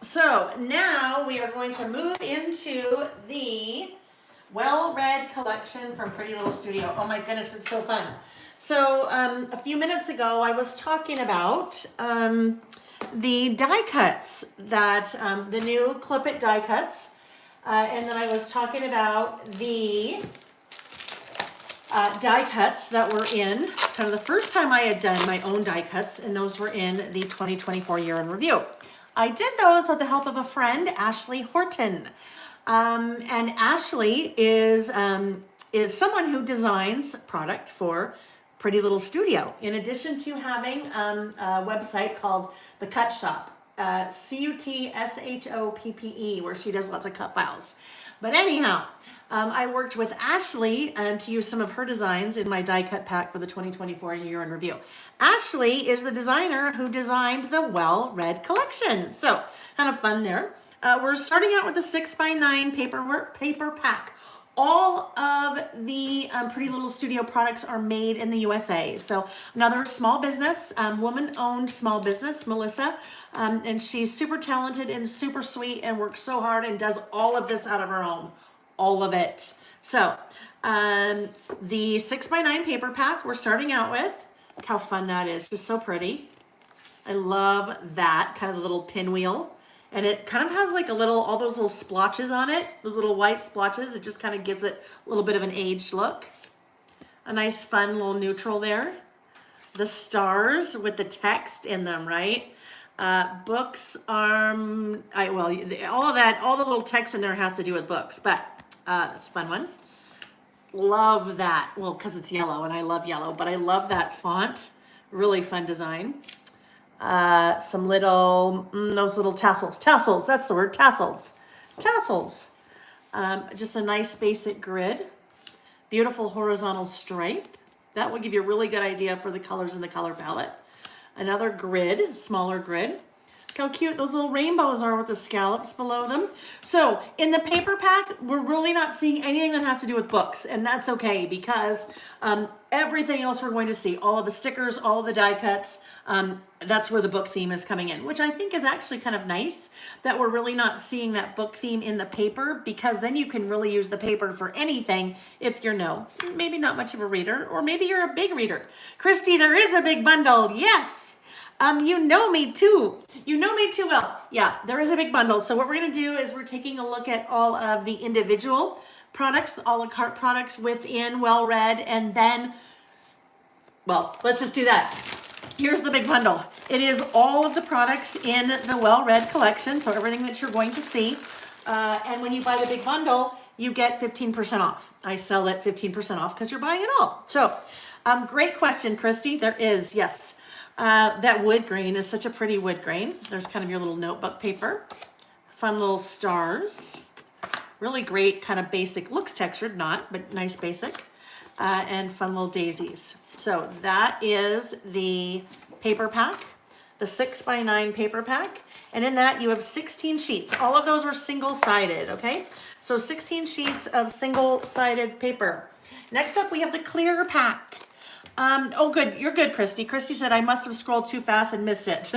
So now we are going to move into the well-read collection from Pretty Little Studio. Oh my goodness, it's so fun. So a few minutes ago, I was talking about the die cuts that, the new Clip It die cuts. And then I was talking about the die cuts that were in, kind of the first time I had done my own die cuts, and those were in the 2024 year in review. I did those with the help of a friend, Ashley Horton. And Ashley is someone who designs product for Pretty Little Studio, in addition to having a website called The Cut Shop, CUTSHOPPE, where she does lots of cut files. But anyhow, I worked with Ashley to use some of her designs in my die cut pack for the 2024 year in review. Ashley is the designer who designed the well-read collection. So kind of fun there. We're starting out with a 6x9 paper pack. All of the Pretty Little Studio products are made in the USA. So another small business, woman-owned small business, Melissa, and she's super talented and super sweet and works so hard and does all of this out of her home, all of it. So the 6x9 paper pack we're starting out with. Look how fun that is, just so pretty. I love that kind of little pinwheel. And it kind of has like a little, all those little splotches on it, those little white splotches. It just kind of gives it a little bit of an aged look. A nice fun little neutral there. The stars with the text in them, right? Books are, all of that, all the little text in there has to do with books, but it's a fun one. Love that. Well, because it's yellow and I love yellow, but I love that font. Really fun design. Some little, those little tassels, that's the word, tassels. Just a nice basic grid, beautiful horizontal stripe. That will give you a really good idea for the colors in the color palette. Another grid, smaller grid. Look how cute those little rainbows are with the scallops below them. So in the paper pack, we're really not seeing anything that has to do with books, and that's okay because everything else we're going to see, all of the stickers, all of the die cuts, that's where the book theme is coming in, which I think is actually kind of nice that we're really not seeing that book theme in the paper, because then you can really use the paper for anything if you're maybe not much of a reader, or maybe you're a big reader. Christy, there is a big bundle. Yes. You know me too. You know me too well. Yeah, there is a big bundle. So what we're going to do is we're taking a look at all of the individual products, a la carte products within Well Read, and then, well, let's just do that. Here's the big bundle. It is all of the products in the Well Read collection, so everything that you're going to see. And when you buy the big bundle, you get 15% off. I sell it 15% off because you're buying it all. So, great question, Christy. There is, yes. That wood grain is such a pretty wood grain. There's kind of your little notebook paper. Fun little stars. Really great kind of basic, looks textured, not, but nice basic. And fun little daisies. So that is the paper pack, the 6x9 paper pack. And in that you have 16 sheets. All of those are single-sided, okay? So 16 sheets of single-sided paper. Next up, we have the clear pack. Oh, good. You're good, Christy. Christy said I must have scrolled too fast and missed it.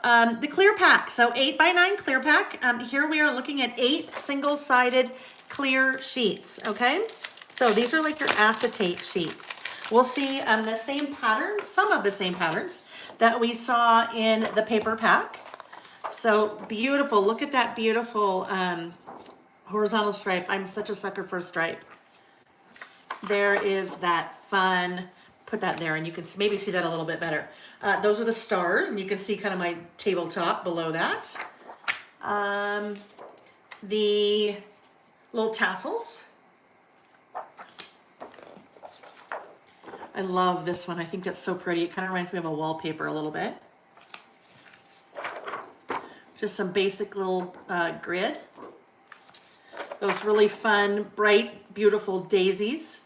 The clear pack. So 8x9 clear pack. Here we are looking at 8 single-sided clear sheets, okay? So these are like your acetate sheets. We'll see the same patterns, some of the same patterns that we saw in the paper pack. So beautiful. Look at that beautiful horizontal stripe. I'm such a sucker for a stripe. There is that fun, put that there and you can maybe see that a little bit better. Those are the stars, and you can see kind of my tabletop below that. The little tassels. I love this one. I think that's so pretty. It kind of reminds me of a wallpaper a little bit. Just some basic little grid. Those really fun, bright, beautiful daisies.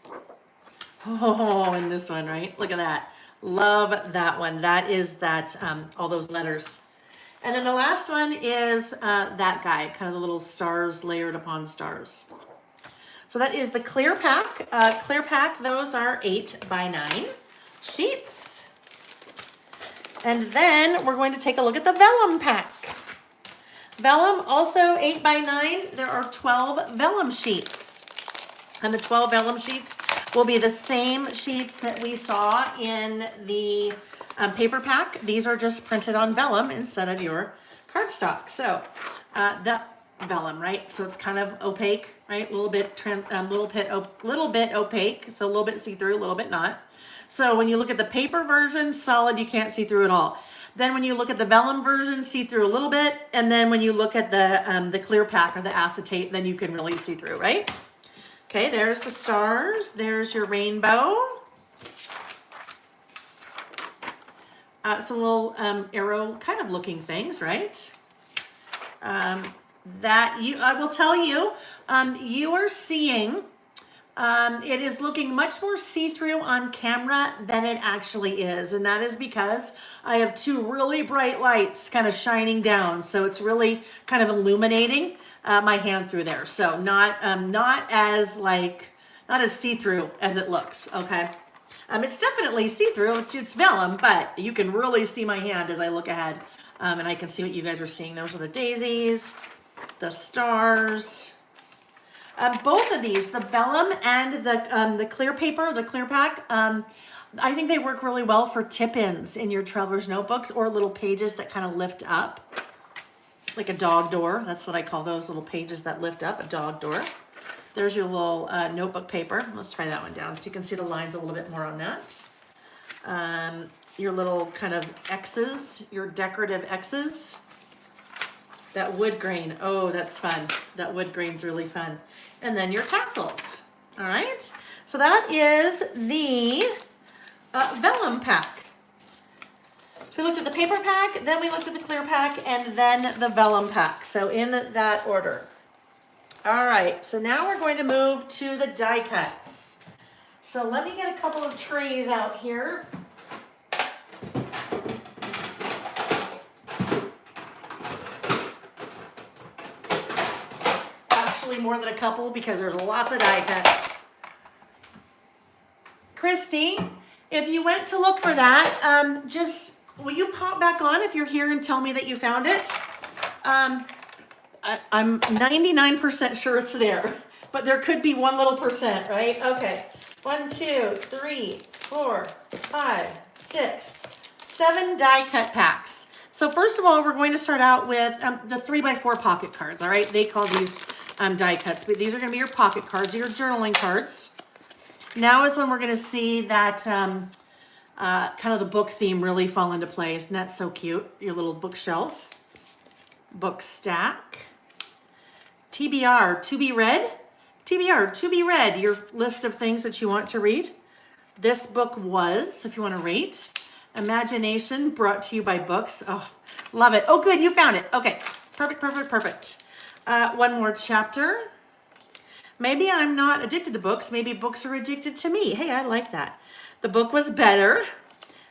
Oh, and this one, right? Look at that. Love that one. That is that, all those letters. And then the last one is that guy, kind of the little stars layered upon stars. So that is the clear pack. Clear pack, those are 8x9 sheets. And then we're going to take a look at the Vellum Pack. Vellum, also 8 by 9. There are 12 vellum sheets. And the 12 vellum sheets will be the same sheets that we saw in the paper pack. These are just printed on vellum instead of your cardstock. So the vellum, right? So it's kind of opaque, right? A little bit opaque, so a little bit see-through, a little bit not. So when you look at the paper version, solid, you can't see through at all. Then when you look at the vellum version, see through a little bit. And then when you look at the clear pack or the acetate, then you can really see through, right? Okay, there's the stars. There's your rainbow. Some little arrow kind of looking things, right? I will tell you, you are seeing, it is looking much more see-through on camera than it actually is. And that is because I have two really bright lights kind of shining down. So it's really kind of illuminating my hand through there. So not as see-through as it looks, okay? It's definitely see-through, it's vellum, but you can really see my hand as I look ahead. And I can see what you guys are seeing. Those are the daisies, the stars. Both of these, the vellum and the clear paper, the clear pack, I think they work really well for tip-ins in your traveler's notebooks or little pages that kind of lift up, like a dog door. That's what I call those little pages that lift up, a dog door. There's your little notebook paper. Let's try that one down so you can see the lines a little bit more on that. Your little kind of X's, your decorative X's. That wood grain, oh, that's fun. That wood grain's really fun. And then your tassels, all right? So that is the vellum pack. So we looked at the paper pack, then we looked at the clear pack, and then the vellum pack. So in that order. All right, so now we're going to move to the die cuts. So let me get a couple of trays out here. Actually more than a couple because there's lots of die cuts. Christy, if you went to look for that, just, will you pop back on if you're here and tell me that you found it? I'm 99% sure it's there, but there could be one little percent, right? Okay, 1, 2, 3, 4, 5, 6, 7 die cut packs. So first of all, we're going to start out with the 3x4 pocket cards, all right? They call these die cuts, but these are gonna be your pocket cards, your journaling cards. Now is when we're gonna see that kind of the book theme really fall into play. Isn't that so cute? Your little bookshelf, book stack, TBR, to be read. TBR, to be read, your list of things that you want to read. This book was, if you want to rate, Imagination, brought to you by Books. Oh, love it. Oh, good, you found it. Okay, perfect, perfect, perfect. One more chapter. Maybe I'm not addicted to books. Maybe books are addicted to me. Hey, I like that. The book was better.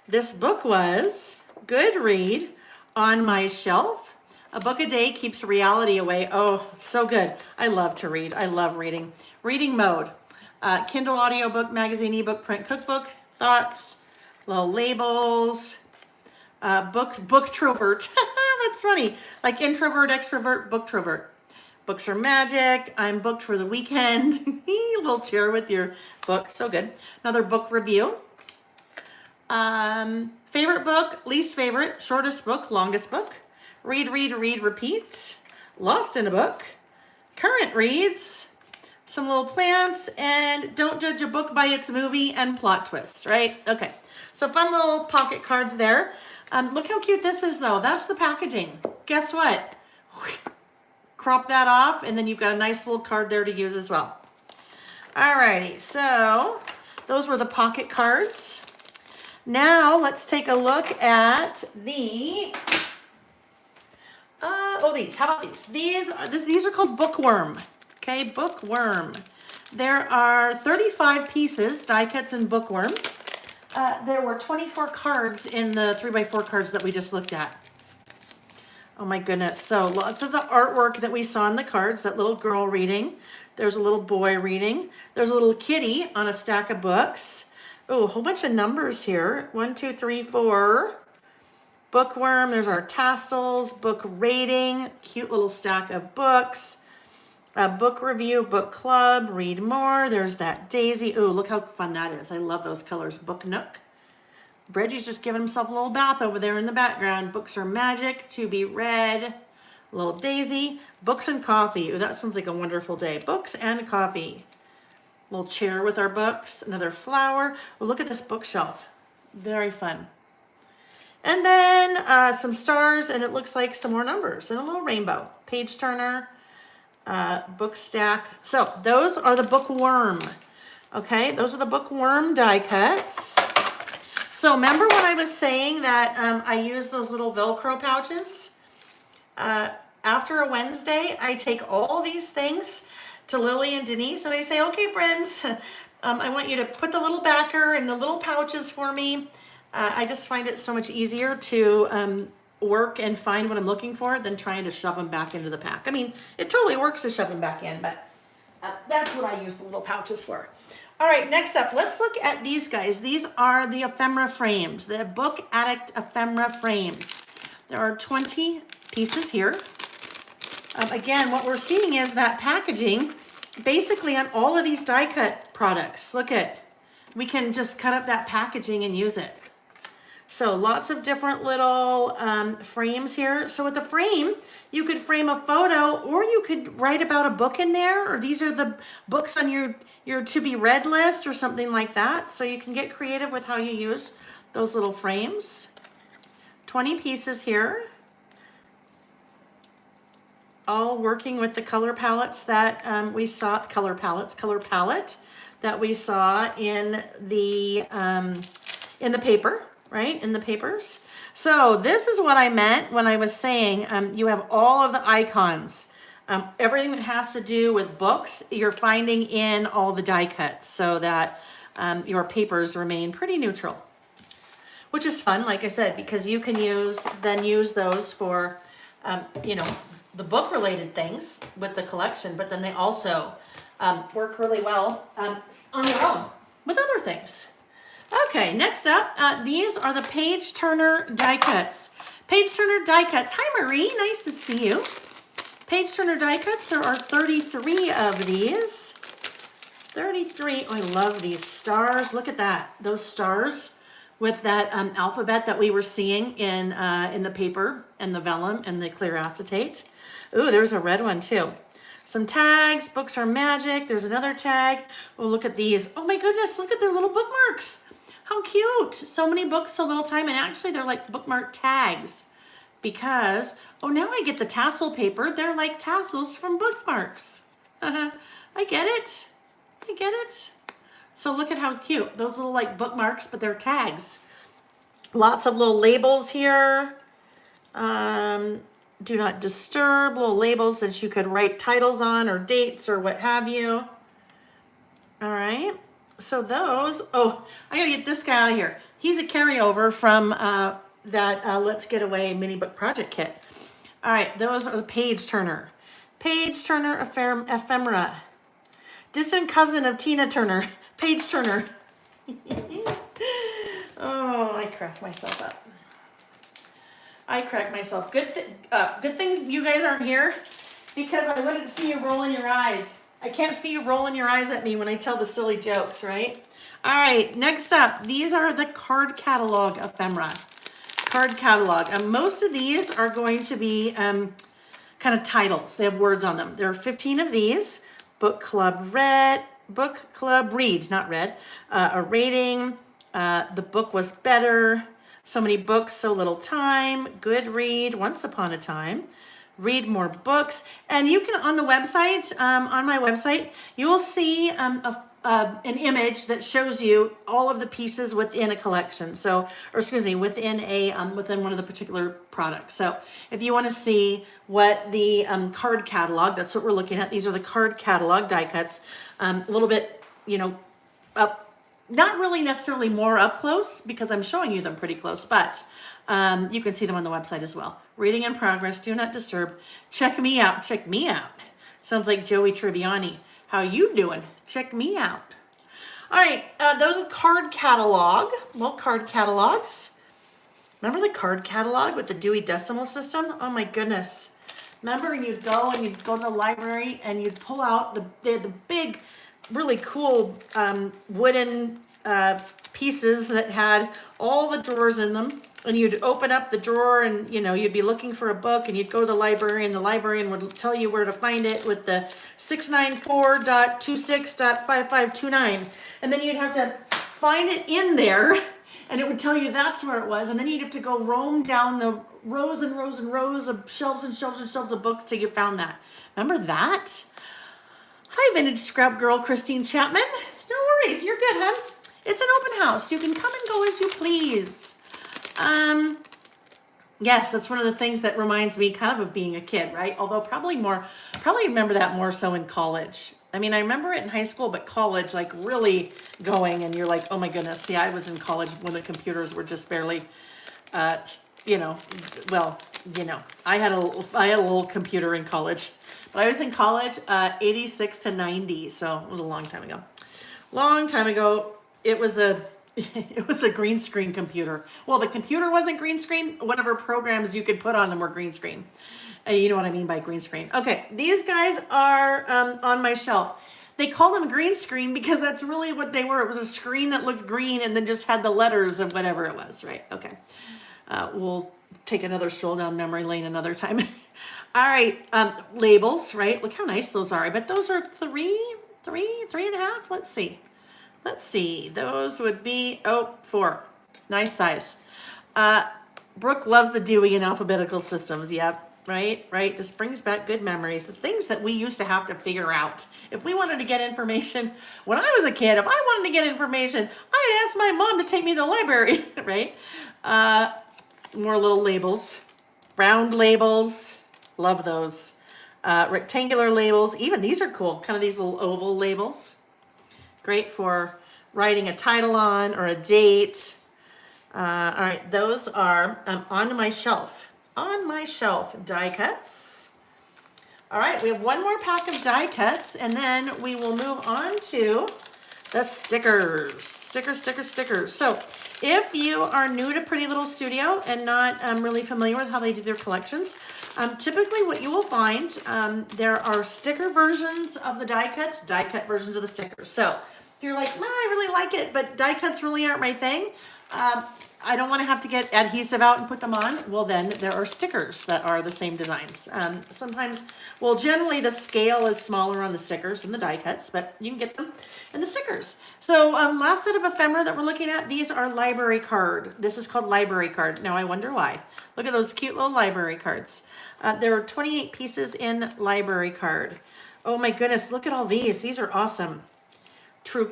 This book was good read on my shelf. A book a day keeps reality away. Oh, so good. I love to read. I love reading. Reading mode. Kindle audiobook, magazine, ebook, print, cookbook, thoughts, little labels, booktrovert. That's funny. Like introvert, extrovert, booktrovert. Books are magic. I'm booked for the weekend. A little chair with your book. So good. Another book review. Favorite book, least favorite, shortest book, longest book. Read, read, read, repeat. Lost in a book. Current reads. Some little plants. And don't judge a book by its movie and plot twists, right? Okay. So fun little pocket cards there. Look how cute this is though. That's the packaging. Guess what? Crop that off and then you've got a nice little card there to use as well. Alrighty, so those were the pocket cards. Now let's take a look at the, these, how about these? These are called Bookworm, okay, Bookworm. There are 35 pieces, die cuts in Bookworm. There were 24 cards in the 3x4 cards that we just looked at. Oh my goodness, so lots of the artwork that we saw in the cards, that little girl reading, there's a little boy reading, there's a little kitty on a stack of books. Oh, a whole bunch of numbers here. 1, 2, 3, 4 Bookworm, there's our tassels, book rating, cute little stack of books, a book review, book club, read more. There's that daisy. Ooh, look how fun that is. I love those colors. Book nook. Reggie's just giving himself a little bath over there in the background. Books are magic, to be read. Little daisy. Books and coffee. Ooh, that sounds like a wonderful day. Books and coffee. Little chair with our books. Another flower. Ooh, look at this bookshelf. Very fun. And then some stars, and it looks like some more numbers and a little rainbow. Page turner, book stack. So those are the bookworm. Okay, those are the bookworm die cuts. So remember when I was saying that I use those little Velcro pouches? After a Wednesday, I take all these things to Lily and Denise, and I say, okay, friends, I want you to put the little backer in the little pouches for me. I just find it so much easier to work and find what I'm looking for than trying to shove them back into the pack. I mean, it totally works to shove them back in, but that's what I use the little pouches for. All right, next up, let's look at these guys. These are the ephemera frames, the Book Addict ephemera frames. There are 20 pieces here. Again, what we're seeing is that packaging, basically on all of these die cut products. Look at, we can just cut up that packaging and use it. So lots of different little frames here. So with the frame, you could frame a photo, or you could write about a book in there, or these are the books on your to be read list or something like that. So you can get creative with how you use those little frames. 20 pieces here. All working with the color palettes that we saw, color palette that we saw in the paper. Right, in the papers. So this is what I meant when I was saying you have all of the icons. Everything that has to do with books, you're finding in all the die cuts so that your papers remain pretty neutral. Which is fun, like I said, because you can use those for, the book related things with the collection, but then they also work really well on their own with other things. Okay, next up, these are the page turner die cuts. Page turner die cuts. Hi, Marie. Nice to see you. Page turner die cuts. There are 33 of these. 33. Oh, I love these stars. Look at that. Those stars with that alphabet that we were seeing in the paper and the vellum and the clear acetate. Ooh, there's a red one too. Some tags. Books are magic. There's another tag. Oh, look at these. Oh my goodness. Look at their little bookmarks. How cute. So many books, so little time. And actually they're like bookmark tags because, oh, now I get the tassel paper. They're like tassels from bookmarks. I get it. I get it. So look at how cute. Those little like bookmarks, but they're tags. Lots of little labels here. Do not disturb, little labels that you could write titles on or dates or what have you. All right. So those, oh, I gotta get this guy out of here. He's a carryover from that Let's Get Away mini book project kit. All right, those are the page turner. Page turner ephemera. Distant cousin of Tina Turner. Page turner. Oh, I cracked myself up. I cracked myself. Good thing you guys aren't here because I wouldn't see you rolling your eyes. I can't see you rolling your eyes at me when I tell the silly jokes, right? All right, next up, these are the card catalog ephemera. Card catalog. Most of these are going to be kind of titles. They have words on them. There are 15 of these. Book Club Read, not read. A rating. The book was better. So many books, so little time. Good read. Once upon a time. Read more books. And you can, on the website, on my website, you will see an image that shows you all of the pieces within a collection. So, or excuse me, within one of the particular products. So if you want to see what the card catalog, that's what we're looking at. These are the card catalog die cuts. A little bit, up, not really necessarily more up close because I'm showing you them pretty close, but you can see them on the website as well. Reading in progress, do not disturb. Check me out, check me out. Sounds like Joey Tribbiani. How you doing? Check me out. All right, those are card catalog, little card catalogs. Remember the card catalog with the Dewey Decimal System? Oh my goodness. Remember, you'd go to the library and you'd pull out the big, really cool wooden pieces that had all the drawers in them. And you'd open up the drawer and, you know, you'd be looking for a book and you'd go to the library and the librarian would tell you where to find it with the 694.26.5529. And then you'd have to find it in there and it would tell you that's where it was. And then you'd have to go roam down the rows and rows and rows of shelves and shelves and shelves of books till you found that. Remember that? Hi, Vintage Scrap Girl Christine Chapman. No worries, you're good, hon. It's an open house. You can come and go as you please. Yes, that's one of the things that reminds me kind of being a kid, right? Although probably remember that more so in college. I mean, I remember it in high school, but college, like really going and you're like, oh my goodness. See, I was in college when the computers were just barely, you know, well, you know, I had a little computer in college, but I was in college, 86 to 90. So it was a long time ago. Long time ago. It was a green screen computer. Well, the computer wasn't green screen. Whatever programs you could put on them were green screen. You know what I mean by green screen. Okay, these guys are on my shelf. They call them green screen because that's really what they were. It was a screen that looked green and then just had the letters of whatever it was, right? Okay. We'll take another stroll down memory lane another time. All right, labels, right? Look how nice those are. I bet those are three and a half. Let's see. Those would be, 4. Nice size. Brooke loves the Dewey in alphabetical systems. Yep, right. Just brings back good memories. The things that we used to have to figure out. If we wanted to get information, when I was a kid, if I wanted to get information, I'd ask my mom to take me to the library, right? More little labels. Round labels. Love those. Rectangular labels. Even these are cool. Kind of these little oval labels. Great for writing a title on or a date. All right, those are on my shelf. On my shelf, die cuts. All right, we have one more pack of die cuts, and then we will move on to the stickers. Stickers. So if you are new to Pretty Little Studio and not really familiar with how they do their collections, typically what you will find, there are sticker versions of the die cuts, die cut versions of the stickers. So if you're like, well, I really like it, but die cuts really aren't my thing, I don't want to have to get adhesive out and put them on. Well, then there are stickers that are the same designs. Sometimes, well, generally the scale is smaller on the stickers than the die cuts, but you can get them in the stickers. So last set of ephemera that we're looking at, these are library card. This is called library card. Now I wonder why. Look at those cute little library cards. There are 28 pieces in library card. Oh my goodness, look at all these. These are awesome.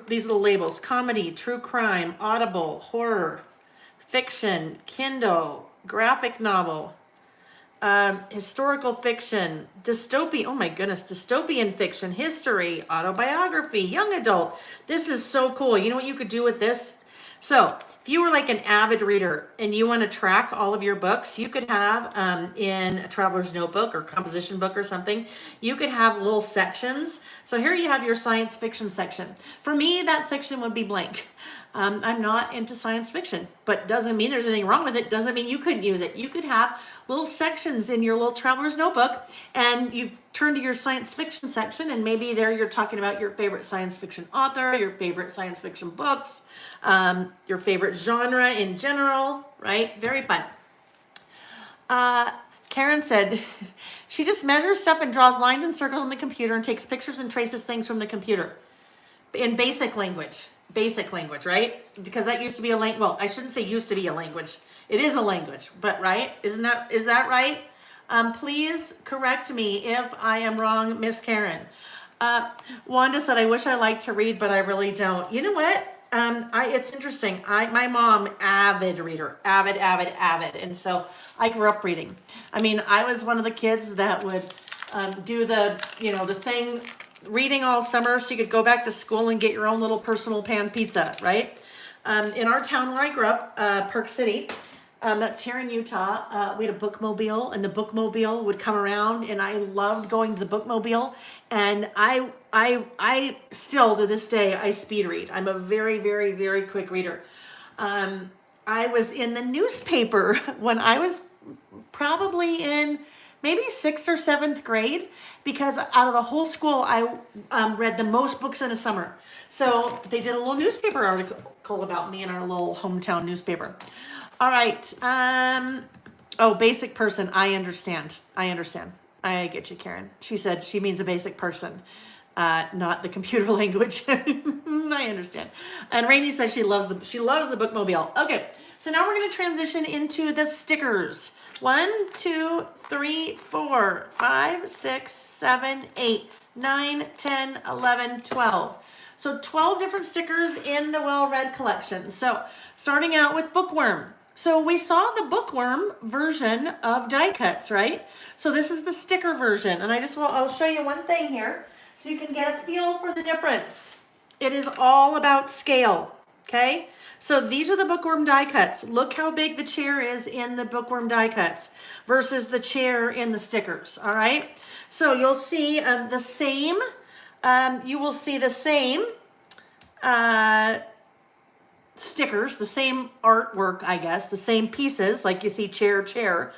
These little labels: comedy, true crime, audible, horror, fiction, Kindle, graphic novel, historical fiction, dystopian, oh my goodness, dystopian fiction, history, autobiography, young adult. This is so cool. You know what you could do with this? So if you were like an avid reader and you want to track all of your books, you could have in a traveler's notebook or composition book or something, you could have little sections. So here you have your science fiction section. For me, that section would be blank. I'm not into science fiction, but doesn't mean there's anything wrong with it. Doesn't mean you couldn't use it. You could have little sections in your little traveler's notebook, and you turn to your science fiction section, and maybe there you're talking about your favorite science fiction author, your favorite science fiction books, your favorite genre in general, right? Very fun. Karen said she just measures stuff and draws lines and circles on the computer and takes pictures and traces things from the computer in basic language. Basic language, right? Because that used to be a language. Well, I shouldn't say used to be a language. It is a language, but right? Is that right? Please correct me if I am wrong, Miss Karen. Wanda said, I wish I liked to read, but I really don't. You know what? It's interesting. My mom, avid reader, avid. And so I grew up reading. I mean, I was one of the kids that would do the thing, reading all summer so you could go back to school and get your own little personal pan pizza, right? In our town where I grew up, Park City, that's here in Utah, we had a bookmobile, and the bookmobile would come around, and I loved going to the bookmobile. And I still to this day, I speed read. I'm a very, very, very quick reader. I was in the newspaper when I was probably in maybe 6th or 7th grade, because out of the whole school, I read the most books in a summer. So they did a little newspaper article about me in our little hometown newspaper. All right. Oh, basic person. I understand. I get you, Karen. She said she means a basic person, not the computer language. I understand. And Rainey says she loves the Bookmobile. Okay, so now we're going to transition into the stickers. 1, 2, 3, 4, 5, 6, 7, 8, 9, 10, 11, 12. So 12 different stickers in the well-read collection. So starting out with Bookworm. So we saw the Bookworm version of die cuts, right? So this is the sticker version. And I'll show you one thing here so you can get a feel for the difference. It is all about scale, okay? So these are the Bookworm die cuts. Look how big the chair is in the Bookworm die cuts versus the chair in the stickers, all right? So you'll see the same, stickers, the same artwork, I guess, the same pieces, like you see chair,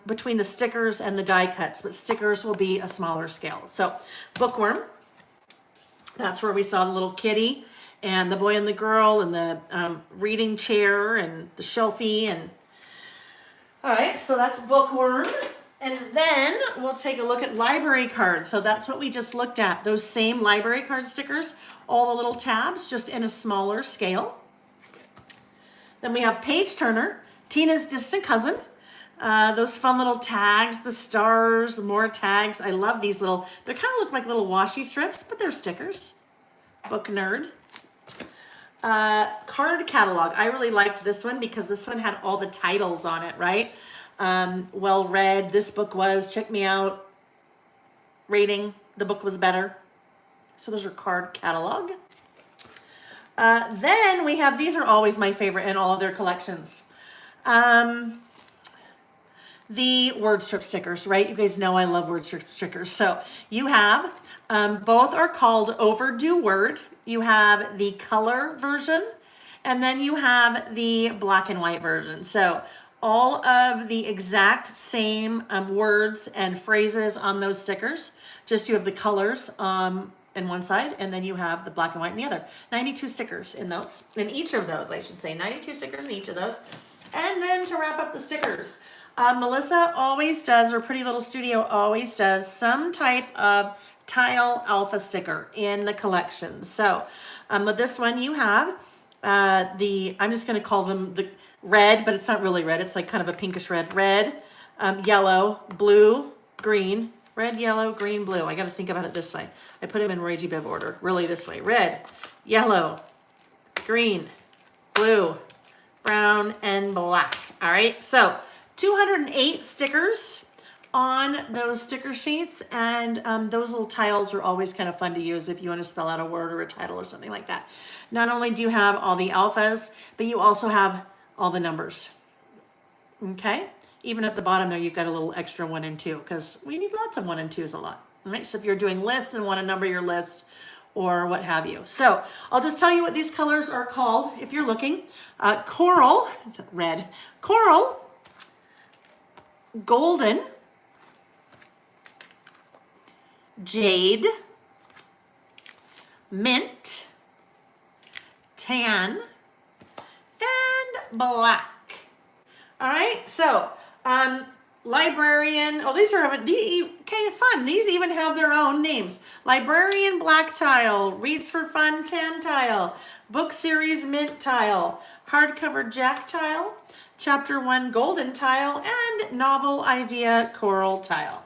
between the stickers and the die cuts, but stickers will be a smaller scale. So Bookworm, that's where we saw the little kitty and the boy and the girl and the reading chair and the shelfie. And all right, so that's Bookworm. And then we'll take a look at library cards. So that's what we just looked at, those same library card stickers, all the little tabs, just in a smaller scale. Then we have Page Turner, Tina's distant cousin. Those fun little tags, the stars, the more tags. I love these little, they kind of look like little washi strips, but they're stickers. Book Nerd. Card catalog. I really liked this one because this one had all the titles on it, right? Well read, this book was, check me out, rating, the book was better. So those are card catalog. Then we have, these are always my favorite in all of their collections. The Wordstrip stickers, right? You guys know I love Wordstrip stickers. So you have, both are called Overdue Word. You have the color version, and then you have the black and white version. So all of the exact same words and phrases on those stickers, just you have the colors in one side, and then you have the black and white in the other. 92 stickers in those, in each of those, I should say. 92 stickers in each of those. And then to wrap up the stickers, Melissa always does, or Pretty Little Studio always does, some type of tile alpha sticker in the collection. So with this one you have I'm just going to call them the red, but it's not really red. It's like kind of a pinkish red. Red, yellow, blue, green. Red, yellow, green, blue. I got to think about it this way. I put them in Roy G. Biv order. Really this way. Red, yellow, green, blue, brown, and black. All right. So 208 stickers on those sticker sheets, and those little tiles are always kind of fun to use if you want to spell out a word or a title or something like that. Not only do you have all the alphas, but you also have all the numbers. Okay, even at the bottom there you've got a little extra 1 and 2, because we need lots of 1 and 2s a lot. All right, so if you're doing lists and want to number your lists or what have you. So I'll just tell you what these colors are called if you're looking. Coral, red, coral, golden, jade, mint, tan, and black. All right, so librarian, these are, okay, fun. These even have their own names. Librarian black tile, Reads for Fun tan tile, book series mint tile, hardcover jack tile, chapter 1 golden tile, and novel idea coral tile.